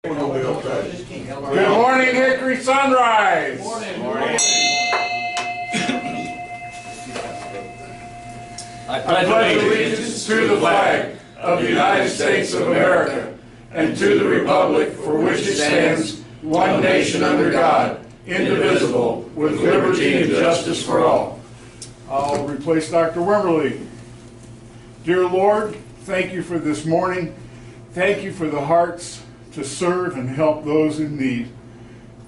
Good morning, Hickory Sunrise. Morning. Morning. I pledge allegiance to the flag of the United States of America and to the republic for which it stands, one nation under God, indivisible, with liberty and justice for all. I'll replace Dr. Wimberly. Dear Lord, thank you for this morning. Thank you for the hearts to serve and help those in need.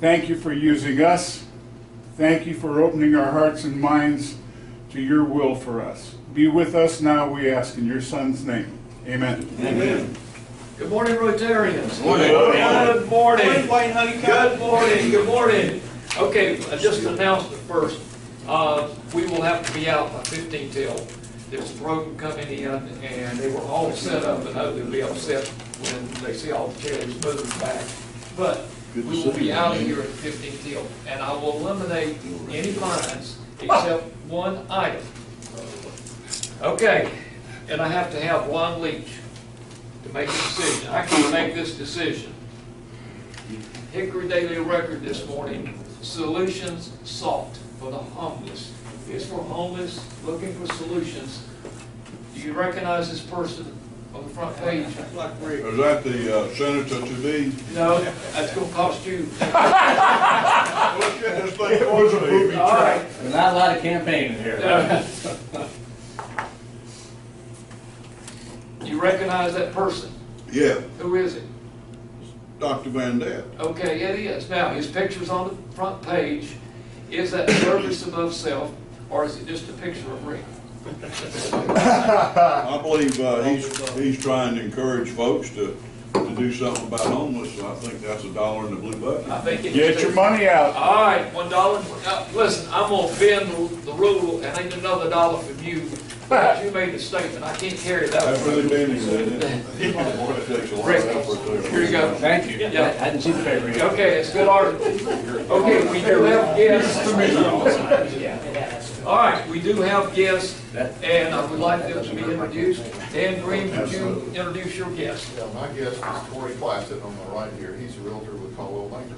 Thank you for using us. Thank you for opening our hearts and minds to your will for us. Be with us now, we ask in your Son's name. Amen. Amen. Good morning, Rotarians. Good morning. Good morning. Good morning, Honeycomb. Good morning. Good morning. Okay, just an announcement first. We will have to be out by 15 till. There's a program coming in, and they were all set up, and I know they'll be upset when they see all the chairs moving back. But we will be out of here at 15 till, and I will eliminate any fines except one item. Okay, and I have to have Juan Leach to make a decision. I can make this decision. Hickory Daily Record this morning, solutions sought for the homeless. It's for homeless looking for solutions. Do you recognize this person on the front page? Is that the senator to be? No, that's going to cost you. Let's get this thing going. All right. There's not a lot of campaigning here. You recognize that person? Yeah, Who is it? Dr. Van Dam. Okay, it is. Now, his picture's on the front page. Is that service above self, or is it just a picture of Rick? I believe he's trying to encourage folks to do something about homeless, so I think that's $1 in the blue bucket. I think it's Get your money out. All right, $1. Listen, I'm going to bend the rule and ain't another dollar from you. Because you made a statement. I can't carry that. That's really bending, isn't it? Takes a lot of effort to- Here you go. Thank you. Yeah. I didn't see the paper yet. Okay, it's good art. Okay, we do have guests. All right, we do have guests, and I would like them to be introduced. Dan Green, would you introduce your guest? Yeah, my guest is Corey Class, sitting on my right here. He's a realtor with Caldwell Banker.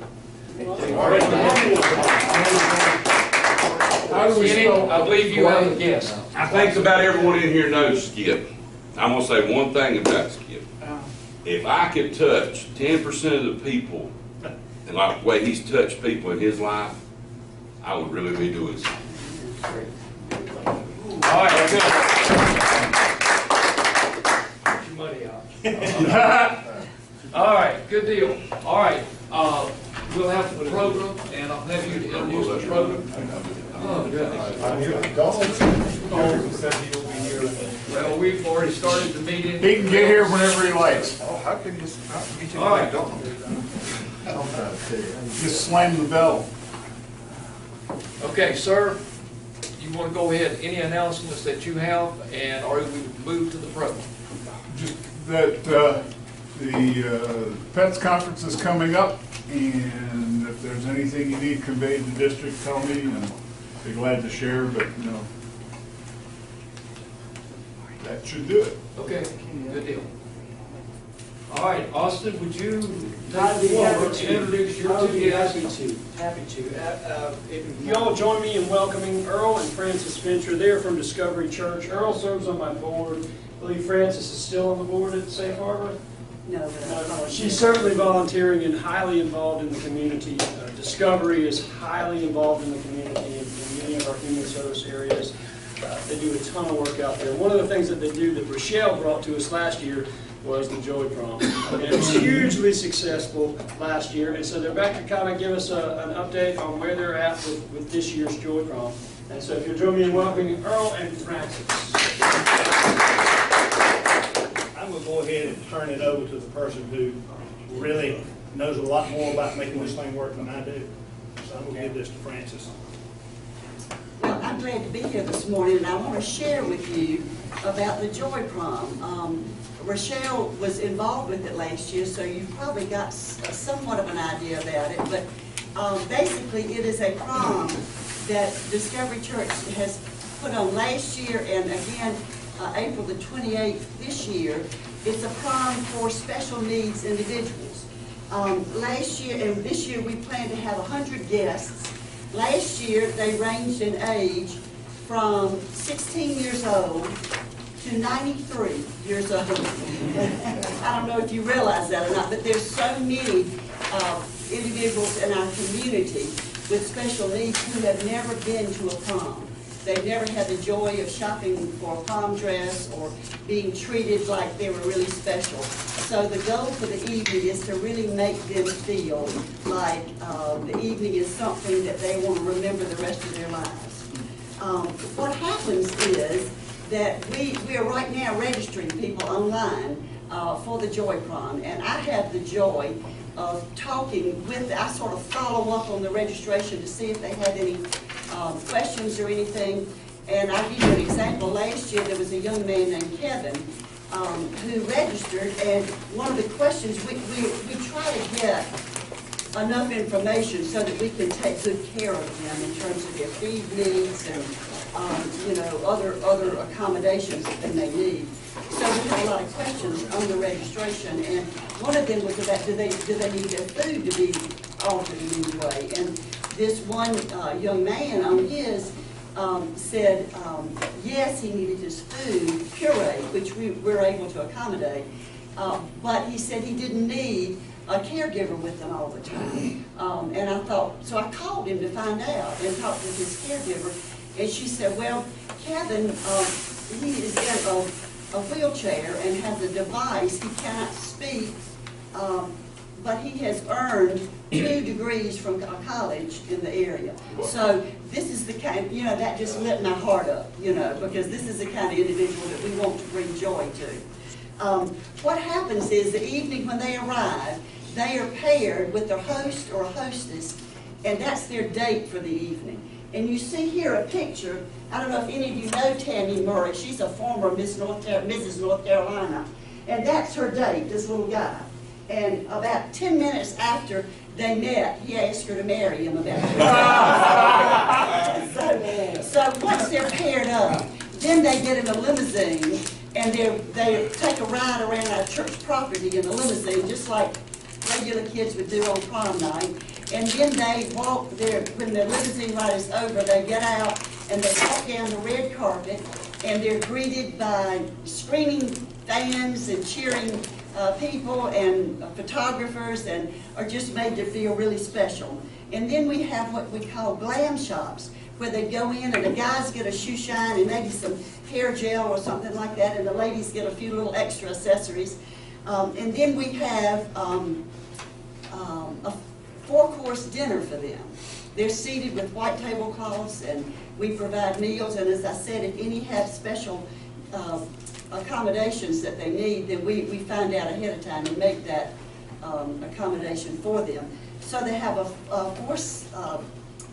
How do we Kenny, spell? I believe you have a guest. I think about everyone in here knows Skip. I'm gonna say one thing about Skip. If I could touch 10% of the people, and like the way he's touched people in his life, I would really be doing something. All right, good. Get your money out. All right, good deal. All right, we'll have the program, and I'll have you to introduce the program. Oh, goodness. Well, we've already started the meeting. He can get here whenever he likes. How can you All right. Just slam the bell. Okay, sir, you want to go ahead, any announcements that you have, and or we move to the program? Just that the Pets Conference is coming up, and if there's anything you need conveyed to the district, tell me, and be glad to share, but, you know, that should do it. Okay, good deal. All right, Austin, would you I'd be take the happy floor to. and introduce your I'd two be guests? happy to. If y'all join me in welcoming Earl and Frances Fincher. They're from Discovery Church. Earl serves on my board. I believe Frances is still on the board at Safe Harbor. No, She's certainly volunteering and highly involved in the community. Discovery is highly involved in the community in many of our human service areas. They do a ton of work out there. One of the things that they do that Rochelle brought to us last year was the Joy Prom. And it was hugely successful last year, and so they're back to kind of give us an update on where they're at with this year's Joy Prom. And so if you'll join me in welcoming Earl and Frances. I'm going to go ahead and turn it over to the person who really knows a lot more about making this thing work than I do. So I'm going to give this to Frances. well, I'm glad to be here this morning, and I want to share with you about the Joy Prom. Rochelle was involved with it last year, so you probably got somewhat of an idea about it, but basically it is a prom that Discovery Church has put on last year and again April the 28th this year. It's a prom for special needs individuals. Last year and this year, we plan to have 100 guests. Last year, they ranged in age from 16 years old to 93 years old. I don't know if you realize that or not, but there's so many individuals in our community with special needs who have never been to a prom. They've never had the joy of shopping for a prom dress or being treated like they were really special. So the goal for the evening is to really make them feel like the evening is something that they want to remember the rest of their lives. What happens is that we are right now registering people online for the Joy Prom, and I have the joy of talking with, I sort of follow up on the registration to see if they had any questions or anything. And I'll give you an example. Last year there was a young man named Kevin who registered, and one of the questions, we try to get enough information so that we can take good care of them in terms of their feed needs and you know, other accommodations that they may need. So we had a lot of questions on the registration, and one of them was about do they need their food to be altered in any way. And this one young man on his said yes, he needed his food pureed, which we were able to accommodate, but he said he didn't need a caregiver with them all the time. And I thought, so I called him to find out and talked with his caregiver, and she said, well, Kevin, he is in a wheelchair and has a device. He cannot speak, but he has earned 2 degrees from a college in the area. So this is the kind, you know, that just lit my heart up, you know, because this is the kind of individual that we want to bring joy to. What happens is the evening when they arrive, they are paired with their host or hostess, and that's their date for the evening. And you see here a picture. I don't know if any of you know Tammy Murray. She's a former Mrs. North Carolina. And that's her date, this little guy. And about 10 minutes after they met, he asked her to marry him about it. So once they're paired up, then they get in a limousine, and they take a ride around our church property in a limousine, just like regular kids would do on prom night. And then they walk there, when the limousine ride is over, they get out and they walk down the red carpet, and they're greeted by screaming fans and cheering people and photographers, and are just made to feel really special. And then we have what we call glam shops, where they go in and the guys get a shoe shine and maybe some hair gel or something like that, and the ladies get a few little extra accessories. And then we have a 4-course dinner for them. They're seated with white tablecloths, and we provide meals. And as I said, if any have special accommodations that they need, then we find out ahead of time and make that accommodation for them. So they have a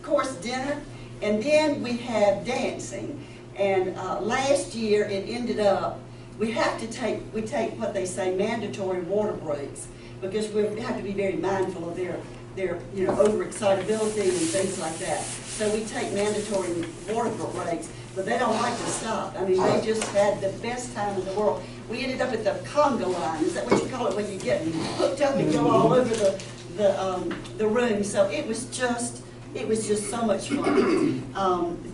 course dinner, and then we have dancing. And last year it ended up, we take what they say mandatory water breaks, because we have to be very mindful of their you know, overexcitability and things like that. So we take mandatory water breaks, but they don't like to stop. I mean, they just had the best time in the world. We ended up at the conga line. Is that what you call it, when you get hooked up and go all over the room? So it was just so much fun.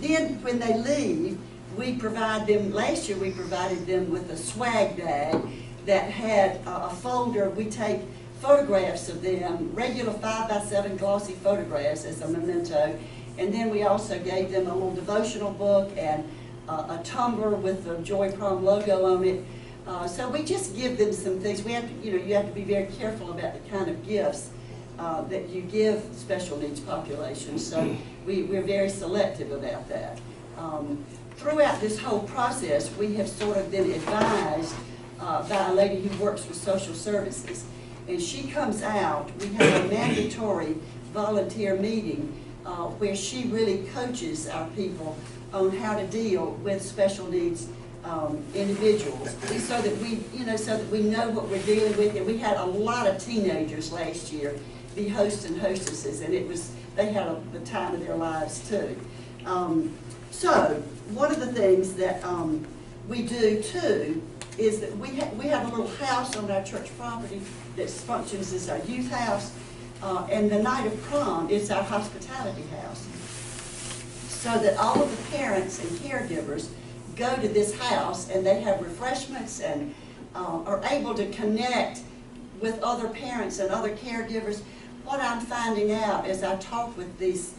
Then when they leave, we provide them. Last year we provided them with a swag bag that had a folder. We take photographs of them, regular 5x7 glossy photographs as a memento, and then we also gave them a little devotional book and a tumbler with the Joy Prom logo on it. So we just give them some things. We have to, you have to be very careful about the kind of gifts that you give special needs populations. So we're very selective about that. Throughout this whole process, we have sort of been advised by a lady who works with social services. And she comes out, we have a mandatory volunteer meeting where she really coaches our people on how to deal with special needs individuals, so that we know what we're dealing with. And we had a lot of teenagers last year be hosts and hostesses, and they had the time of their lives too. So one of the things that we do too is that we have a little house on our church property that functions as our youth house. And the night of prom is our hospitality house. So that all of the parents and caregivers go to this house and they have refreshments and are able to connect with other parents and other caregivers. What I'm finding out as I talk with these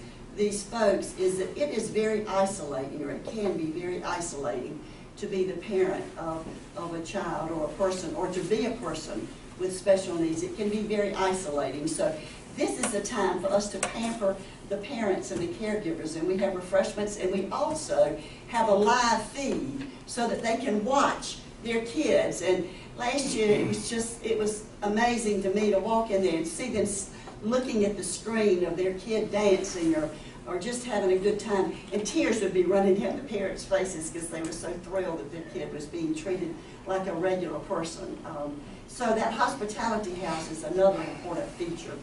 folks is that it is very isolating, or it can be very isolating, to be the parent of a child or a person, or to be a person with special needs. It can be very isolating. So this is a time for us to pamper the parents and the caregivers, and we have refreshments, and we also have a live feed so that they can watch their kids. And last year it was amazing to me to walk in there and see them looking at the screen of their kid dancing or just having a good time, and tears would be running down the parents' faces because they were so thrilled that their kid was being treated like a regular person. So that hospitality house is another important feature.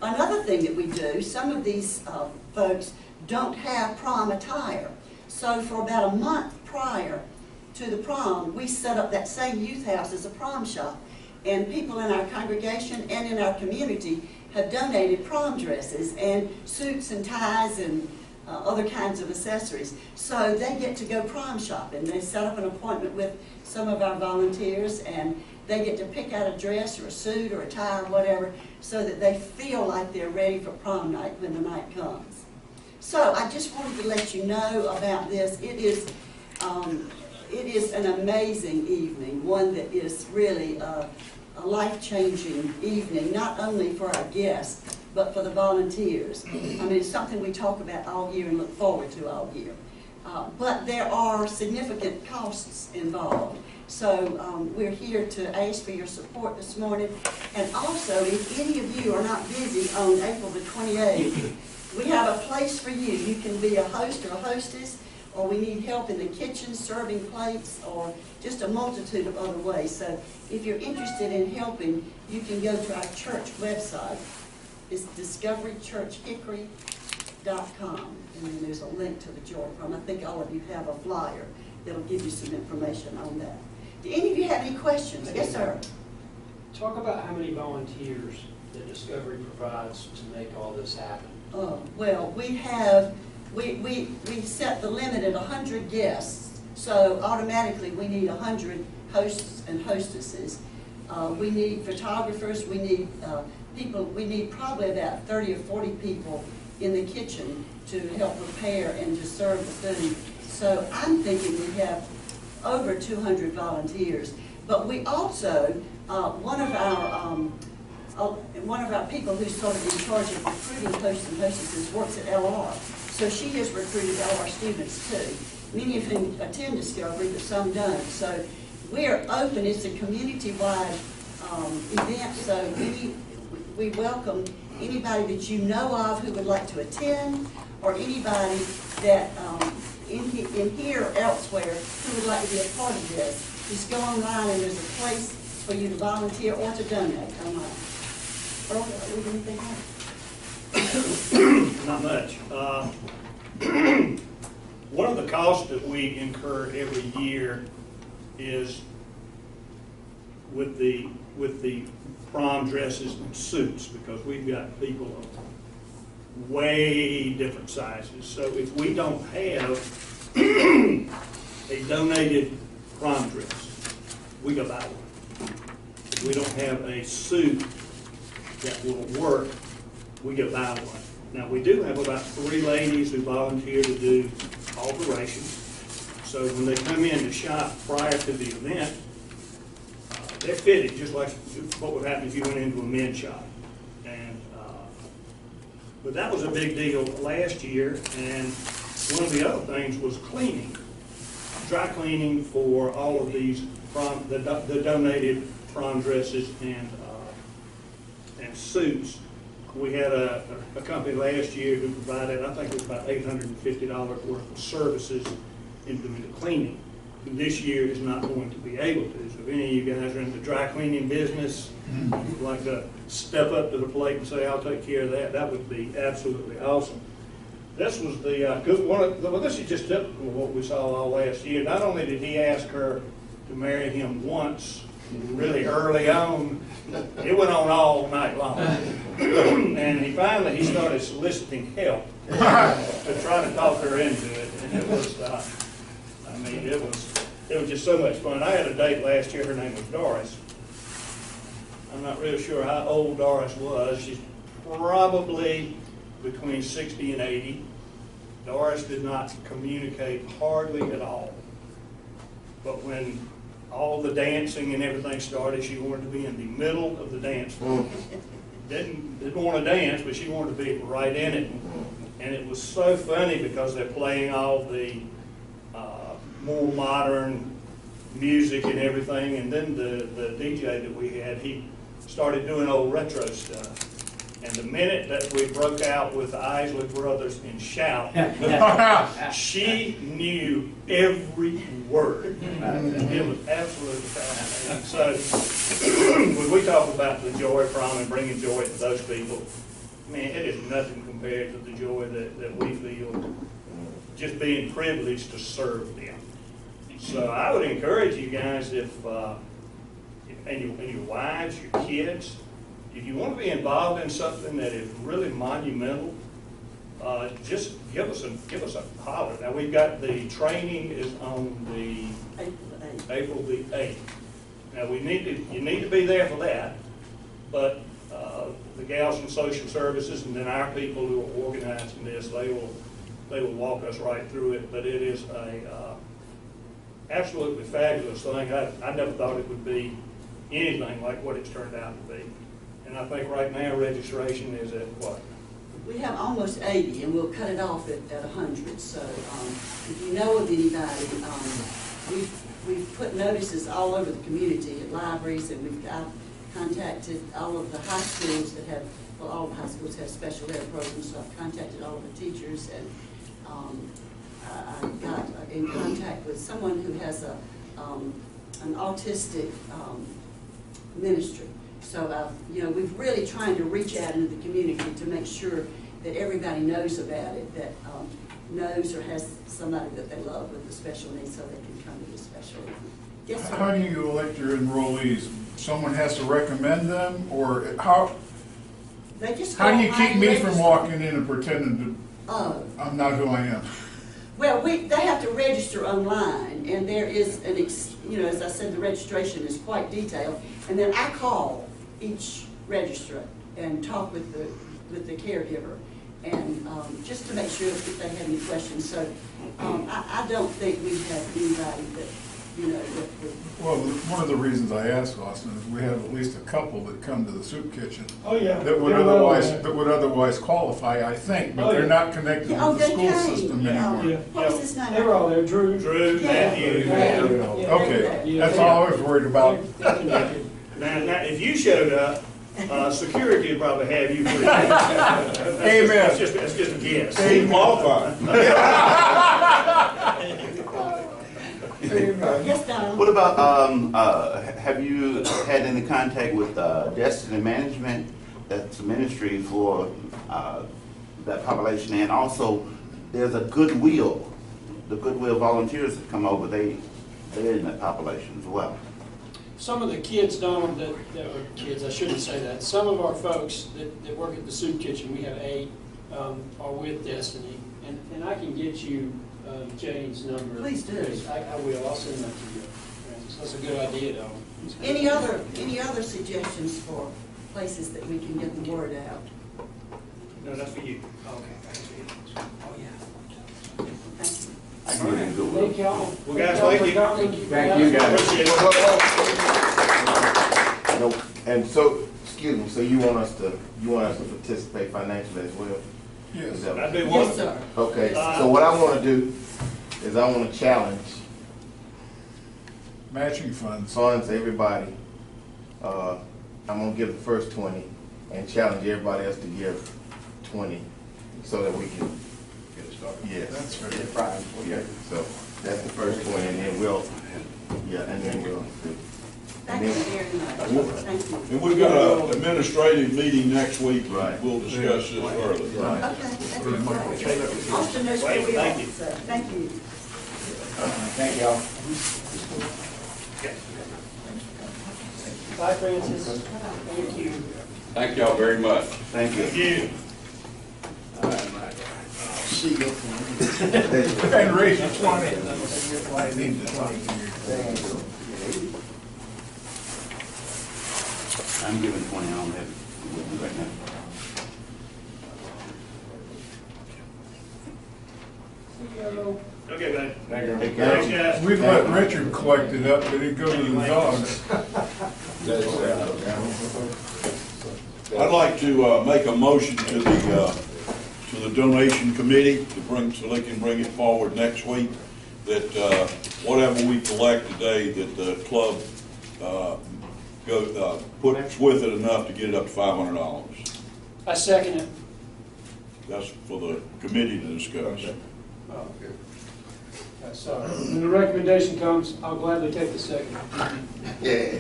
Another thing that we do, some of these folks don't have prom attire. So for about a month prior to the prom, we set up that same youth house as a prom shop. And people in our congregation and in our community have donated prom dresses and suits and ties and other kinds of accessories. So they get to go prom shopping. They set up an appointment with some of our volunteers, and they get to pick out a dress or a suit or a tie or whatever, so that they feel like they're ready for prom night when the night comes. So I just wanted to let you know about this. It is an amazing evening, one that is really a life-changing evening, not only for our guests, but for the volunteers. I mean, it's something we talk about all year and look forward to all year. But there are significant costs involved. So we're here to ask for your support this morning. And also, if any of you are not busy on April the 28th, we have a place for you. You can be a host or a hostess, or we need help in the kitchen serving plates, or just a multitude of other ways. So if you're interested in helping, you can go to our church website. It's discoverychurchhickory.com, and then there's a link to the Joy Prom. I think all of you have a flyer that'll give you some information on that. Do any of you have any questions? Yes, sir. Talk about how many volunteers that Discovery provides to make all this happen. Well, we set the limit at 100 guests, so automatically we need 100 hosts and hostesses. We need photographers, we need people, we need probably about 30 or 40 people in the kitchen to help prepare and to serve the food. So I'm thinking we have over 200 volunteers. But we also, one of our people who's sort of in charge of recruiting hosts and hostesses works at LR. So she has recruited LR students too. Many of whom attend Discovery, but some don't. So we're open. It's a community-wide event. So we welcome anybody that you know of who would like to attend, or anybody that in here or elsewhere who would like to be a part of this. Just go online and there's a place for you to volunteer or to donate online. Earl, do anything else? Not much. One of the costs that we incur every year is with the prom dresses and suits, because we've got people of way different sizes. So if we don't have a donated prom dress, we go buy one. If we don't have a suit that will work, we go buy one. Now, we do have about 3 ladies who volunteer to do alterations. So when they come in to shop prior to the event, they're fitted just like what would happen if you went into a men's shop. And but that was a big deal last year. And one of the other things was cleaning, dry cleaning for all of these the donated prom dresses and suits. We had a company last year who provided, I think it was about $850 worth of services in doing the cleaning. And this year is not going to be able to. So if any of you guys are in the dry cleaning business, would like to step up to the plate and say, I'll take care of that, that would be absolutely awesome. This was this is just typical of what we saw all last year. Not only did he ask her to marry him once really early on. It went on all night long. And he finally started soliciting help to try to talk her into it. And it was, it was just so much fun. I had a date last year, her name was Doris. I'm not really sure how old Doris was. She's probably between 60 and 80. Doris did not communicate hardly at all. But when all the dancing and everything started, she wanted to be in the middle of the dance floor. Didn't want to dance, but she wanted to be right in it. And it was so funny because they're playing all the more modern music and everything. And then the DJ that we had, he started doing old retro stuff. And the minute that we broke out with the Isley Brothers in Shout, she knew every word. It was absolutely fascinating. So when we talk about the joy prom and bringing joy to those people, man, it is nothing compared to the joy that we feel just being privileged to serve them. So I would encourage you guys, and your wives, your kids, if you want to be involved in something that is really monumental, just give us a holler. Now we've got the training is on the April the 8th. Now you need to be there for that, but the gals from social services and then our people who are organizing this, they will walk us right through it. But it is a absolutely fabulous thing. I never thought it would be anything like what it's turned out to be. And I think right now registration is at what? We have almost 80, and we'll cut it off at 100. So if you know of anybody, we've put notices all over the community at libraries, and I've contacted all of the high schools that have, well, all the high schools have special ed programs, so I've contacted all of the teachers, and I got in contact with someone who has an autistic ministry. So, we've really trying to reach out into the community to make sure that everybody knows about it, that knows or has somebody that they love with a special needs so they can come to the special event. Yes, sir. How do you elect your enrollees? Someone has to recommend them, or how They just do you go keep online me and from register. walking in and pretending Oh. I'm not who I am? Well, they have to register online, and there is as I said, the registration is quite detailed. And then I call each registrant and talk with the caregiver, and just to make sure if they have any questions. So I don't think we have anybody that Well, one of the reasons I asked, Austin, is we have at least a couple that come to the soup kitchen Oh, yeah. that would otherwise qualify, I think, but Oh, they're yeah. not connected Yeah, with the they school came. system Yeah. anymore. What was his name? They were all there, Drew. Drew, Matthew. Yeah. Okay, Yeah. that's all I was worried about. They're connected. Now, if you showed up, security would probably have you. Amen. That's just a guess. Ain't qualified. Yes, Don. What about, have you had any contact with Destiny Management? That's a ministry for that population. And also, there's a Goodwill. The Goodwill volunteers that come over, they're in that population as well. Some of the kids, Donald, that are kids, I shouldn't say that. Some of our folks that work at the soup kitchen, we have 8, are with Destiny. And I can get you Jane's number. Please do. I will. I'll send that to you, Francis. That's a good idea, Donald. Any other suggestions for places that we can get the word out? No, that's for you. Okay, thank you. Oh, yeah. Thank you. I can give you Goodwill. Thank y'all. Well, guys, thank you. Thank you, guys. Appreciate it. Nope. And so, excuse me, so you want us to participate financially as well? Yes. Is that- That'd be Yes, wonderful. sir. Okay, so what I want to do is I want to challenge Matching funds. everybody. I'm going to give the first 20 and challenge everybody else to give 20 so that we can Get it started. yes. That's fair. Yeah, so that's the first 20 and then we'll Thank you very much. Thank you. And we've got an administrative meeting next week, Right. and we'll discuss this further. Right. Okay, that's great. Austin knows where we Thank are, you. so thank you. Thank y'all. Bye, Francis. Thank you. Thank y'all very much. Thank you. See you. And raise your 20. I'm giving 20, I don't have it with me right now. Okay, man. Take Thanks, care. guys. We'd let Richard collect it up, but it'd go to the dogs. I'd like to make a motion to the donation committee to bring, so they can bring it forward next week, that whatever we collect today, that the club puts with it enough to get it up to $500. I second it. That's for the committee to discuss. That's, when the recommendation comes, I'll gladly take the second. Yeah.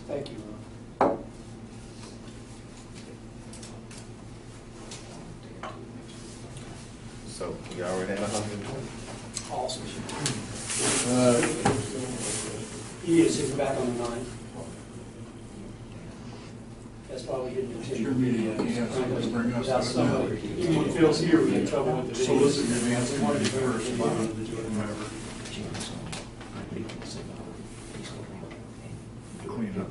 Thank you, So we already at 120. Awesome. He is sitting back on the 9th. That's why we didn't continue. Your meeting, you have something to bring us Without up. somebody, even when Phil's here, we had trouble with the video. Solicit your advance. We wanted to first. Clean up.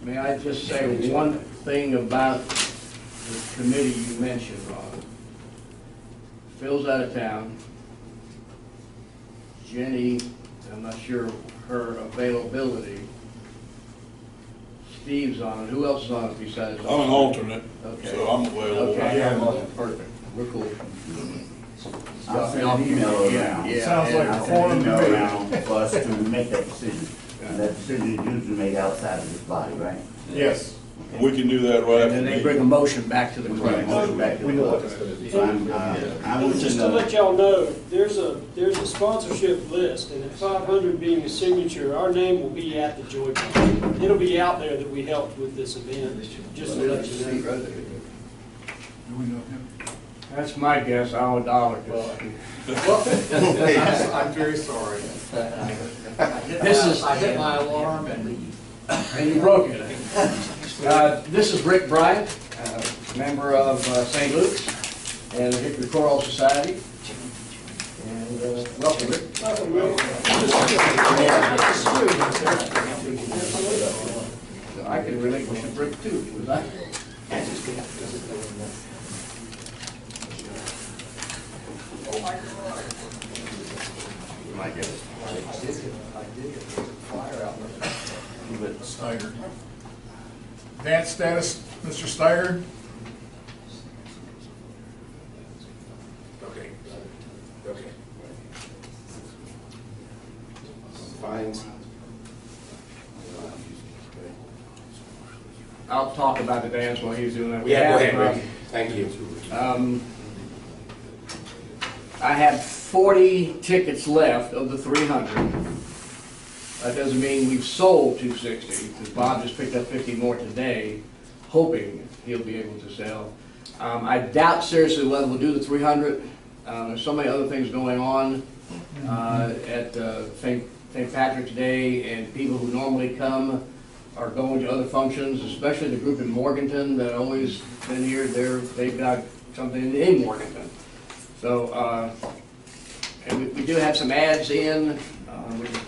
May I just say one thing about the committee you mentioned, Ron? Phil's out of town. Jenny, I'm not sure her availability. Steve's on it. Who else is on it besides? I'm an alternate, Okay. so I'm available. Okay, perfect. We're cool. I'll send an email around. Yeah. Sounds like a I'll send forum an email debate. around for us to make that decision. And that decision is usually made outside of this body, right? Yes. We can do that right And after then the they bring meeting. a motion back to the Bring it club. back to the club. So I want Just to to know. let y'all know, there's a sponsorship list, and at 500 being a signature, our name will be at the Joy Pond. It'll be out there that we helped with this event, just to let you know. Do we know him? That's my guess, I'll $1. I'm very sorry. This is, I hit my alarm and and you broke it. This is Rick Bryant, member of St. Luke's and the Hickory Choral Society. And welcome, Rick. Welcome, Will. I can relinquish a brick too, was I? Steiger. Dance status, Mr. Steiger? Okay. Okay. Fines. I'll talk about the dance while he's doing that. Yeah, go ahead, Rick. Thank you. I have 40 tickets left of the 300. That doesn't mean we've sold 260, because Bob just picked up 50 more today, hoping he'll be able to sell. I doubt seriously whether we'll do the 300. There's so many other things going on at St. Patrick's Day, and people who normally come are going to other functions, especially the group in Morganton that always been here. They've got something in Morganton. So, and we do have some ads in.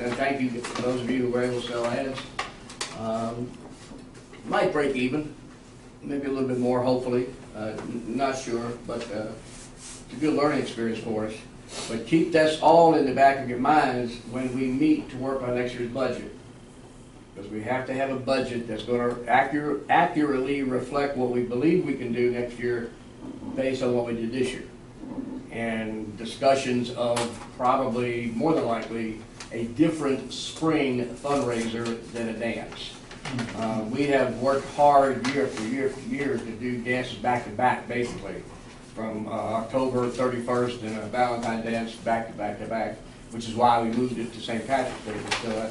And thank you to those of you who were able to sell ads. Might break even, maybe a little bit more, hopefully. Not sure, but it's a good learning experience for us. But keep this all in the back of your minds when we meet to work on next year's budget. Because we have to have a budget that's going to accurately reflect what we believe we can do next year based on what we did this year. And discussions of probably, more than likely, a different spring fundraiser than a dance. We have worked hard year after year after year to do dances back to back, basically, from October 31st and a Valentine dance back to back to back, which is why we moved it to St. Patrick's Day. So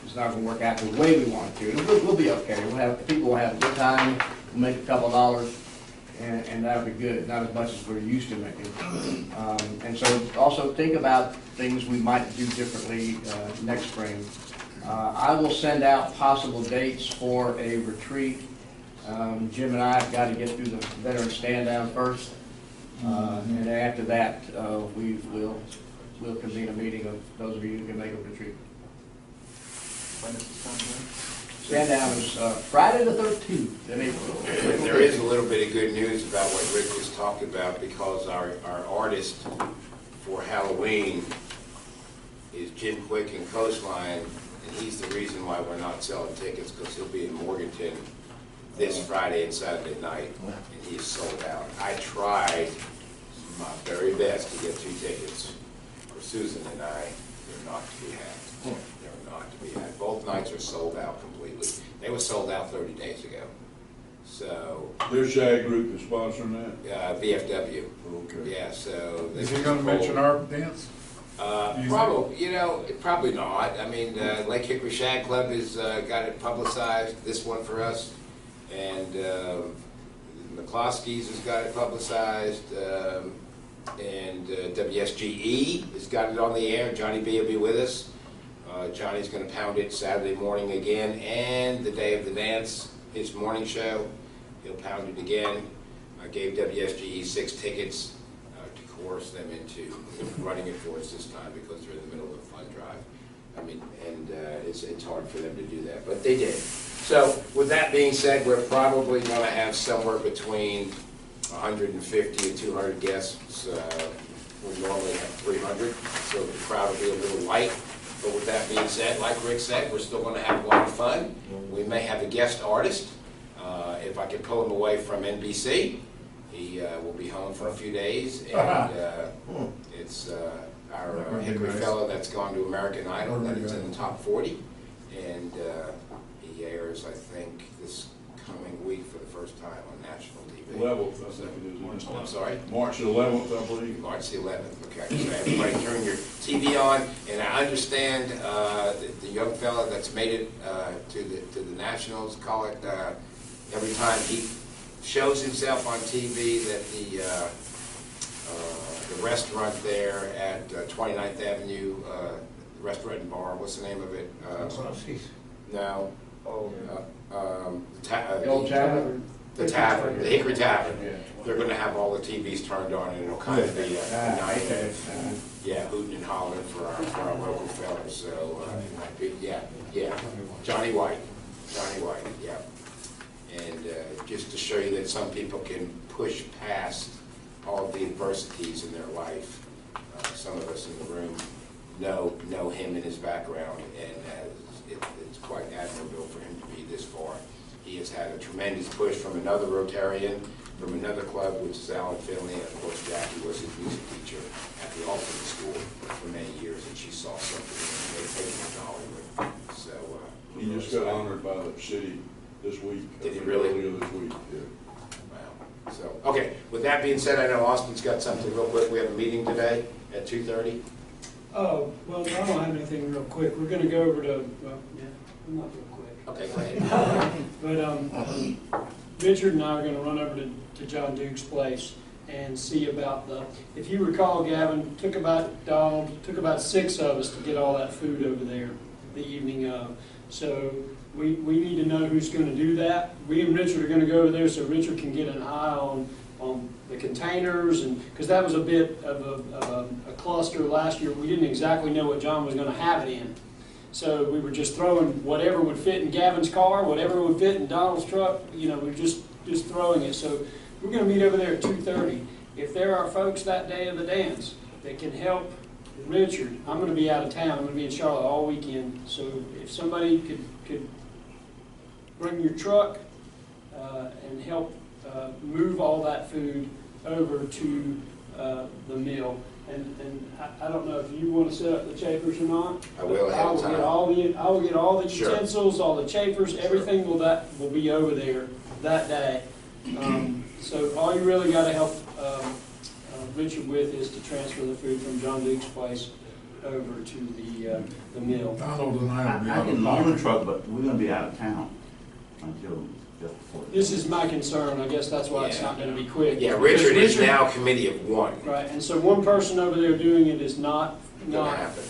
it's not going to work out the way we want it to. We'll be okay. People will have a good time. We'll make a couple dollars. and that'll be good, not as much as we're used to making. And so also think about things we might do differently next spring. I will send out possible dates for a retreat. Jim and I have got to get through the veteran stand down first. And after that, we'll convene a meeting of those of you who can make a retreat. Stand down is Friday the 13th in April. There is a little bit of good news about what Rick just talked about, because our artist for Halloween is Jim Quick in Coastline, and he's the reason why we're not selling tickets, because he'll be in Morganton this Friday and Saturday night, and he is sold out. I tried my very best to get 2 tickets for Susan and I. They're not to be had. They're not to be had. Both nights are sold out completely. They were sold out 30 days ago. So. Their SHAG group is sponsoring that? VFW. Okay. Yeah, so. Is he gonna mention our dance? Probably, probably not. I mean, Lake Hickory Shag Club has got it publicized, this one for us. And McCloskey's has got it publicized, and WSGE has got it on the air. Johnny B will be with us. Johnny's going to pound it Saturday morning again, and the day of the dance, his morning show, he'll pound it again. I gave WSGE 6 tickets to coerce them into running it for us this time, because they're in the middle of a fund drive. I mean, and it's hard for them to do that, but they did. So with that being said, we're probably going to have somewhere between 150 and 200 guests. We normally have 300, so the crowd will be a little light. But with that being said, like Rick said, we're still going to have a lot of fun. We may have a guest artist. If I can pull him away from NBC, he will be home for a few days. And it's our Hickory fellow that's gone to American Idol, that is in the top 40. And he airs, I think, this coming week for the first time on national TV. 11th, I think it is. I'm sorry? March 11th, I believe. March the 11th, okay. So everybody turn your TV on, and I understand the young fella that's made it to the Nationals, call it, every time he shows himself on TV, that the restaurant there at 29th Avenue, restaurant and bar, what's the name of it? No. The old tavern? The tavern, the Hickory Tavern. They're going to have all the TVs turned on, and it'll kind of be a night of, hooting and hollering for our local fellas. So, Johnny White, yeah. And just to show you that some people can push past all of the adversities in their life. Some of us in the room know him and his background, and it's quite admirable for him to be this far. He has had a tremendous push from another Rotarian, from another club, which is Alan Finley, and of course Jackie was his music teacher at the Alternate School for many years, and she saw something and they taken him to Hollywood. So he just got honored by the city this week. Did he really? Earlier this week, yeah. Wow. So, okay, with that being said, I know Austin's got something real quick. We have a meeting today at 2:30. Oh, well, I don't have anything real quick. We're gonna go over to, I'm not real quick. Okay, go ahead. But Richard and I are gonna run over to John Duke's place and see about if you recall, Gavin, took about 6 of us to get all that food over there the evening of. So we need to know who's gonna do that. We and Richard are gonna go over there so Richard can get an eye on the containers, and because that was a bit of a cluster last year. We didn't exactly know what John was gonna have it in. So we were just throwing whatever would fit in Gavin's car, whatever would fit in Donald's truck, we were just throwing it. So we're going to meet over there at 2:30. If there are folks that day of the dance that can help Richard, I'm going to be out of town. I'm going to be in Charlotte all weekend. So if somebody could bring your truck and help move all that food over to the mill. And I don't know if you want to set up the chafers or not. I will ahead of time. I will get all the Sure. utensils, all the chafers, everything will be over there that day. So all you really got to help Richard with is to transfer the food from John Duke's place over to the mill. Donald and I will be I can loan a truck, but we're gonna be out of town until just before. This is my concern, I guess that's why it's not gonna be quick. Yeah, Because Richard is now committee of one. Right, and so one person over there doing it is not Gonna happen.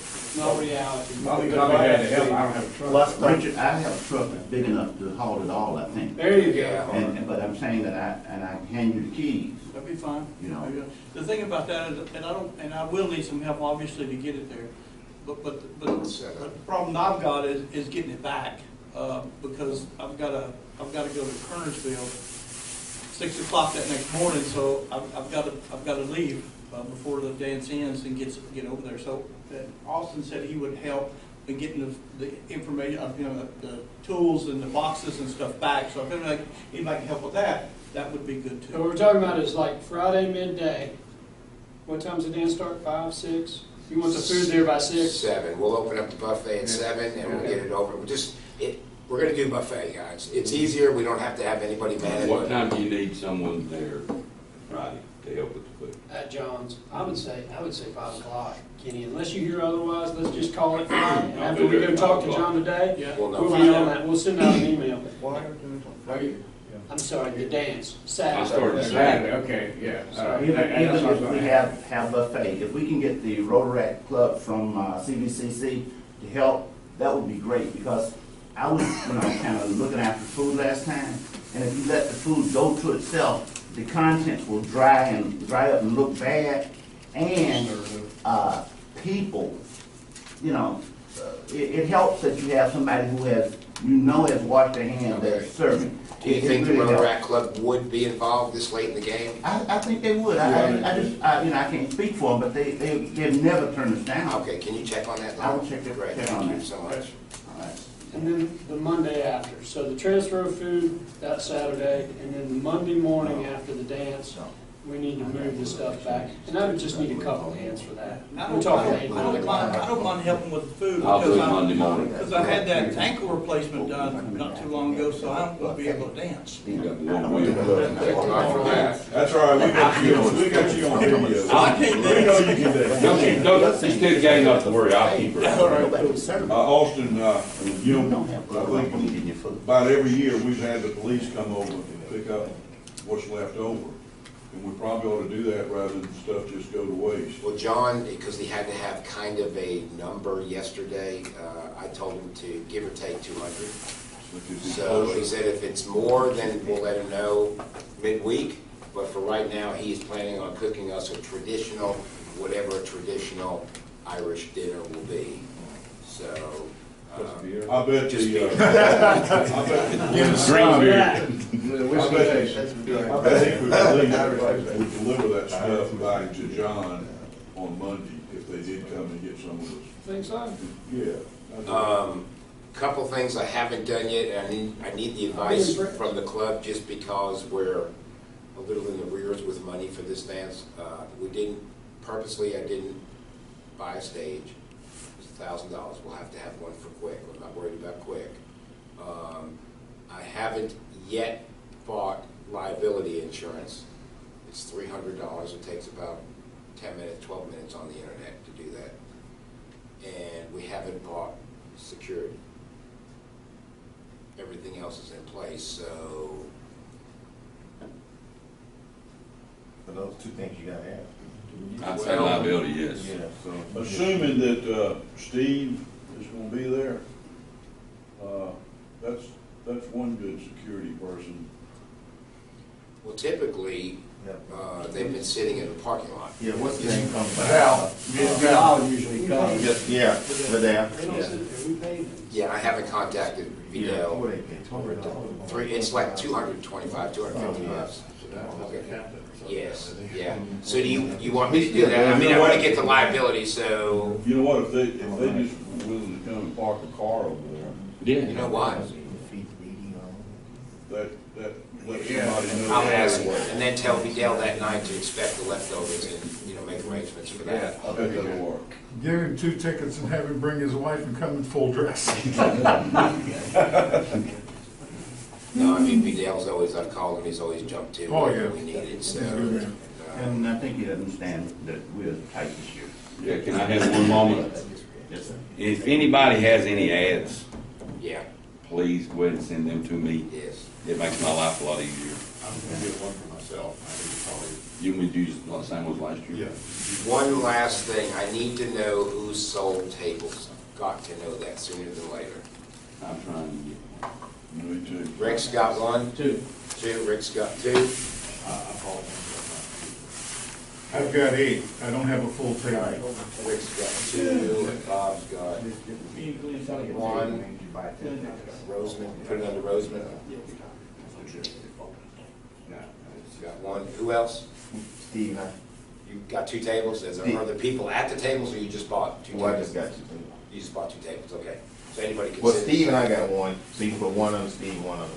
reality. Probably had to help, I don't have a truck. Well, Richard, I have a truck that's big enough to haul it all, I think. There you Yeah. go. But I'm saying that I can hand you the keys, That'd be fine. you know. The thing about that is, and I will need some help, obviously, to get it there. But the problem I've got is getting it back, because I've gotta go to Kernersville 6 o'clock that next morning, so I've gotta leave before the dance ends and get over there. So Austin said he would help in getting the information, the tools and the boxes and stuff back. So if anybody can help with that, that would be good So too. what we're talking about is like Friday midday. What time's the dance start? 5, 6? You want the food there by 6? 7. We'll open up the buffet at 7 and we'll get it over. We're gonna do buffet, guys. It's easier. We don't have to have anybody manage. What time do you need someone there Friday to help with the food? At John's, I would say 5 o'clock, Kenny, unless you hear otherwise, let's just call it 5. And I'll after be we there go at talk 5 to o'clock. John today, Yeah. We'll know. we'll be on that, we'll send out an email. Are you? I'm sorry, the dance, I Saturday. started Saturday, okay, yeah. Even if we have buffet, if we can get the Rotaract Club from CVCC to help, that would be great, because I was, kind of looking after food last time, and if you let the food go to itself, the contents will dry up and look bad, and people, it helps that you have somebody who has washed their hands, that's serving. Do you think the It really helps. Rotaract Club would be involved this late in the game? I think they would. I can't speak for them, but they've never turned us down. Okay, can you check on that? I will check Great, on thank you that. so much. All right. And then the Monday after, so the transfer of food that Saturday, and then the Monday morning after the dance, we need to move the stuff back. And I would just need a couple hands for that. I We're don't talking I don't mind helping with the food. I'll do it because Monday morning. Because I had that ankle replacement done not too long ago, so I won't be able to dance. You got one wheel. Thank God for that. That's all right, we got you on video. I can't We know you can do. Don't, you still got enough to worry, I'll keep her. Nobody was serving. Austin, You don't have I think in your food. about every year, we've had the police come over and pick up what's left over. And we probably ought to do that rather than stuff just go to waste. Well, John, because he had to have kind of a number yesterday, I told him to give or take 200. So he said if it's more, then we'll let him know midweek. But for right now, he's planning on cooking us a traditional, whatever a traditional Irish dinner will be. So. I bet Just the, Green beer. I bet we could deliver that stuff back to John on Monday if they did come and get some of this. Think so? Yeah. Couple things I haven't done yet, and I need the advice from the club just because we're a little in the rears with money for this dance. I didn't buy a stage. It's $1,000. We'll have to have one for Quick. I'm not worried about Quick. I haven't yet bought liability insurance. It's $300. It takes about 10 minutes, 12 minutes on the internet to do that. And we haven't bought security. Everything else is in place, so. For those two things you gotta have. I'd say liability, yes. Yeah, so. Assuming that Steve is gonna be there, that's one good security person. Well, typically, they've been sitting in the parking lot. Yeah, what's the name comes by? Val usually comes. Yeah, they're there. They don't sit there, we pay them. Yeah, I haven't contacted Yeah, Vidal. what they pay, $200. It's like 225, 250 bucks. Okay. Yes, yeah. So do you want me to do that? I mean, I want to get the liability, so, You know what, if they just willing to come and park a car over there, you know what? that lets somebody know. I'll ask, and then tell Vidal that night to expect the leftovers and, make arrangements for that. I bet that'll work. Give him 2 tickets and have him bring his wife and come in full dress. No, I mean, Vidal's always, I've called him, he's always jumped to Oh, whatever yeah. we needed, so. And I think you understand that we're tight this year. Yeah, can I have one moment? Yes, sir. If anybody has any ads, Yeah, please go ahead and send them to me. yes. It makes my life a lot easier. I'm gonna get one for myself. I think it's probably, You and me used the same ones last year? yeah. One last thing, I need to know who sold tables. I've got to know that sooner than later. I'm trying to get one. Me too. Rick's got one, Two. Rick's got two. I apologize. I've got 8. I don't have a full table. Rick's got two, and Bob's got one. Roseman, put it under Roseman. Got one. Who else? Steve, You got two tables? Are there people at the tables, or you just bought two tables? well, I just got 2 tables. You just bought two tables, okay. So anybody can Well, sit. Steve and I got one, so you can put one on Steve, one on me.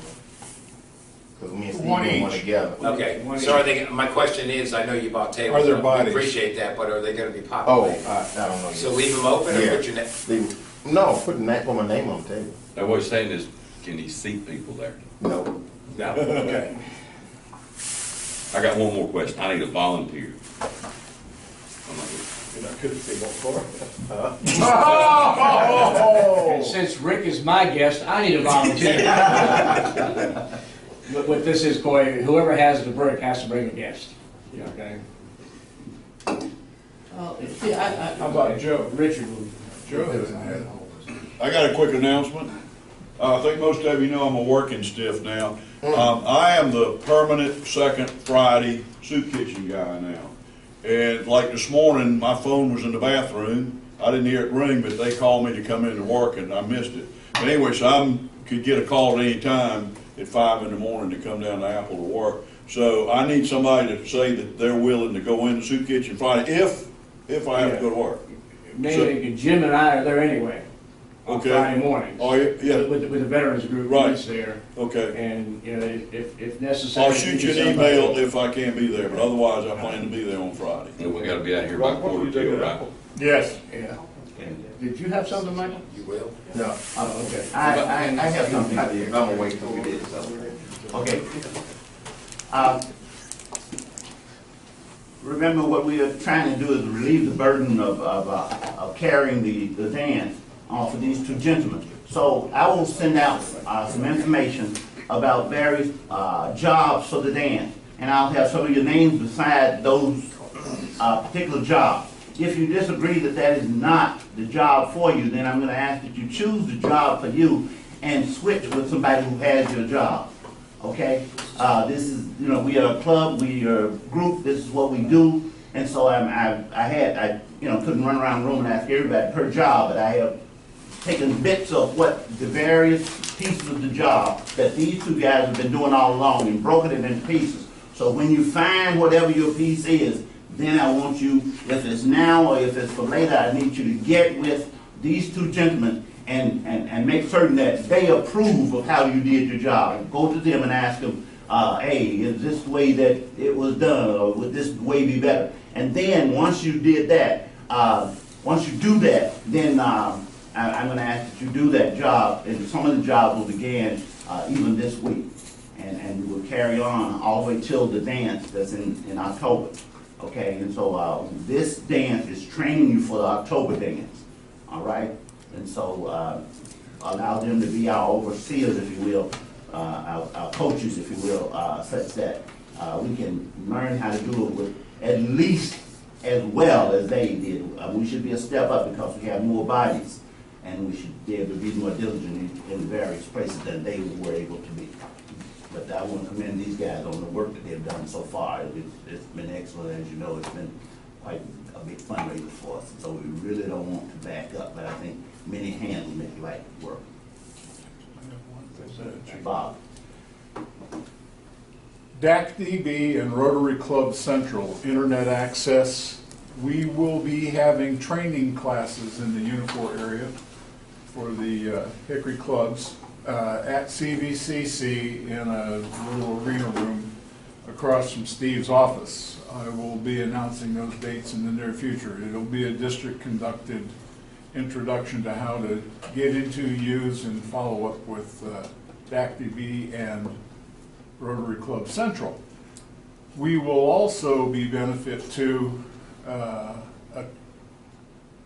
Because me and Steve One got one each. together. Okay, so are they, my question is, I know you bought tables. Are there we bodies? Appreciate that, but are they gonna be Oh, populated? I don't know. So leave them open or Yeah. put your name? No, put my name on the table. Now, what he's saying is, can he seat people there? No. No, okay. I got one more question. I need a volunteer. And since Rick is my guest, I need a volunteer. But what this is, Coy, whoever has the brick has to bring a guest. Okay? How about Joe? Richard will. Joe doesn't have. I got a quick announcement. I think most of you know I'm a working stiff now. I am the permanent second Friday soup kitchen guy now. And like this morning, my phone was in the bathroom. I didn't hear it ring, but they called me to come in to work and I missed it. But anyway, so I could get a call at any time at 5 in the morning to come down to Apple to work. So I need somebody to say that they're willing to go in the soup kitchen Friday if I have to go to work. Maybe Jim and I are there anyway. On Okay. Friday mornings. Oh, yeah. With the veterans group Right. that's there. Okay. And, you know, if necessary. I'll shoot you an email if I can't be there, but otherwise I plan to be there on Friday. And we gotta be out here by 1:45, right? Yes. Yeah. Did you have something, Michael? You will? No. Oh, okay. I have something. I'm gonna wait till we did something. Okay. Remember, what we are trying to do is relieve the burden of carrying the dance off of these two gentlemen. So I will send out some information about various jobs for the dance, and I'll have some of your names beside those particular jobs. If you disagree that that is not the job for you, then I'm going to ask that you choose the job for you and switch with somebody who has your job. Okay? This is, you know, we are a club, we are a group, this is what we do, and so I couldn't run around the room and ask everybody per job, but I have taken bits of what the various pieces of the job that these two guys have been doing all along and broken it into pieces. So when you find whatever your piece is, then I want you, if it's now or if it's for later, I need you to get with these two gentlemen and make certain that they approve of how you did your job. Go to them and ask them, hey, is this the way that it was done, or would this way be better? And then once you did that, once you do that, then I'm going to ask that you do that job, and some of the jobs will begin even this week, and we will carry on all the way till the dance that's in October. Okay, and so this dance is training you for the October dance, all right? And so allow them to be our overseers, if you will, our coaches, if you will, such that we can learn how to do it with at least as well as they did. We should be a step up because we have more bodies, and we should be able to be more diligent in various places than they were able to be. But I want to commend these guys on the work that they've done so far. It's been excellent, as you know. It's been quite a big fundraiser for us, so we really don't want to back up, but I think many hands will make light work. Bob. DAC-DB and Rotary Club Central, internet access. We will be having training classes in the Unifor area for the Hickory clubs at CVCC in a little arena room across from Steve's office. I will be announcing those dates in the near future. It'll be a district-conducted introduction to how to get into, use, and follow up with DAC-DB and Rotary Club Central. We will also be benefit to a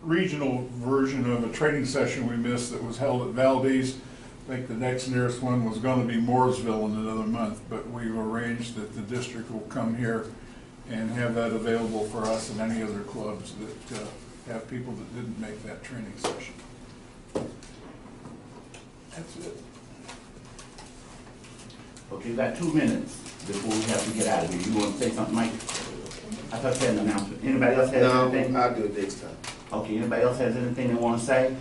regional version of a training session we missed that was held at Valdez I think the next nearest one was gonna be Mooresville in another month, but we've arranged that the district will come here and have that available for us and any other clubs that have people that didn't make that training session. That's it. Okay, you got 2 minutes before we have to get out of here. You want to say something, Mike? I thought you had an announcement. Anybody else have anything? No, I'll do it next time. Okay, anybody else has anything they want to say?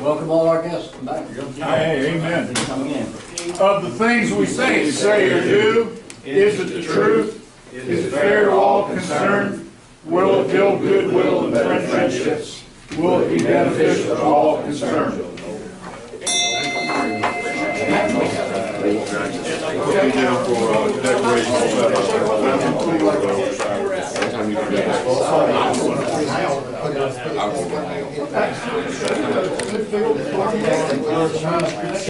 Welcome all our guests, come back. Hey, amen. Come again. Of the things we say or do, is it the truth? Is it fair to all concerned? Will it build goodwill and friendships? Will it be beneficial to all concerned? I'll go right now.